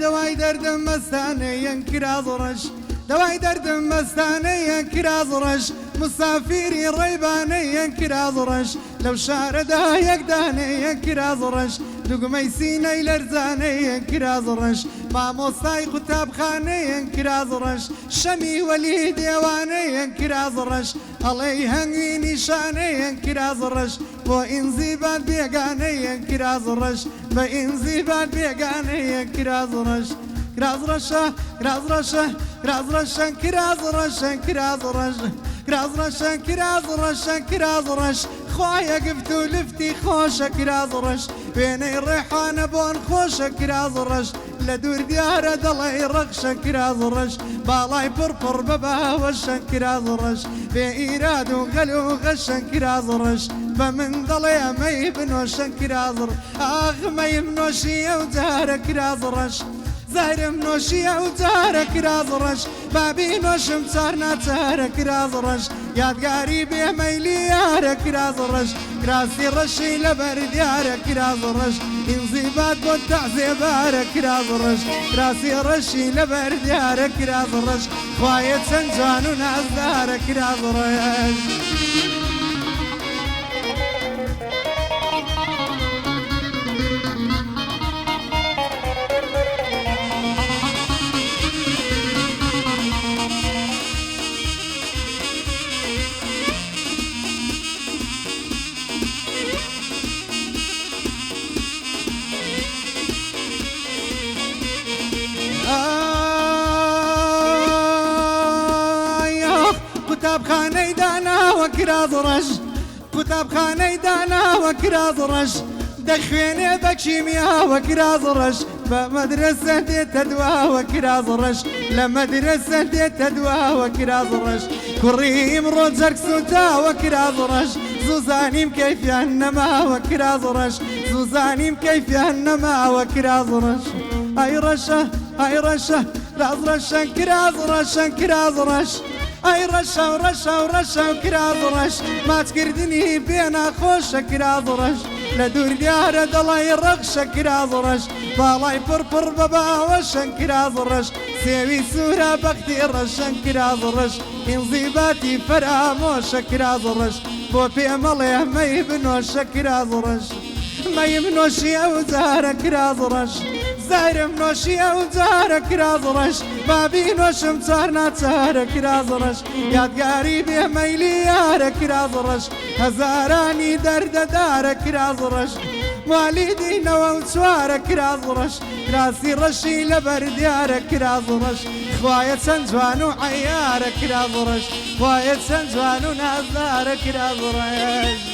دواي دردم مستاني ينكر أزرش دواي دردم مستاني ينكر أزرش مسافري ريباني ينكر أزرش لو شارده يقداني ينكر أزرش دقمي سيني لرزاني ينكر أزرش ما موصاي قتاب خاني ينكر أزرش شمي ولي ديواني ينكر أزرش علي هنگي نشاني ينكر أزرش وإن زيبان بيقاني ينكر أزرش وإن زيبان بيقاني ينكر أزرش كرازرشة كرازرشة كرازرشة كرازرشة كرازرشة كرازرشة كرازرشة كرازرش خوايا قفتو لفتي خوشة كرازرش بيني الريحانة بون خوشة كرازرش لدور ديارة دلي رقشة كرازرش بالاي بربر ببا وشة كرازرش بإيراد وغلو غشة كرازرش بمن دلي ما يبنوشة كرازر ما يبنوشي وزارة كرازرش زهر منوشي وزارة كرازرش بابي نوشم صارنا زهر كرازرش يادقاري بميلي يارة كرازرش كراسي رشي لبرد يارة كرازرش انزيبات بود تعزيب يارة كرازرش كراسي رشي لبرد يارة كرازرش خوايت سنجان وناس دارة كرازرش كتاب خاني دانا وكرازرش كتاب خاني دانا وكرازرش دخيني بكشيميا وكرازرش بمدرسة تدوى وكرازرش لمدرسة تدوى وكرازرش كريم روجرك سوتا وكرازرش زوزانيم كيف ينما وكرازرش زوزانيم كيف ينما وكرازرش اي رشة اي رشة رازرش كرازرش كرازرش اي رشا ورشا ورشا وكرازرش ما تكردني بينا خوش كرازرش لدور ديارة دلاي رقش كرازرش بالاي بربر بابا وشن كرازرش سيوي سورة بختي رشن كرازرش انزيباتي فراموش كرازرش بو بيماليه ما يبنوش كرازرش ما يبنوش يا وزارة كرازرش زهر منوشي وزارة كرازرش بابي نوشم صارنا زهر كرازرش يادقاري بميلي يارة كرازرش هزاراني درد دار كرازرش والدي نوى سوار كرازرش راسي رشي لبرد يارة كرازرش خوايا سنجوان وعيارة كرازرش خوايا سنجوان ونازار كرازرش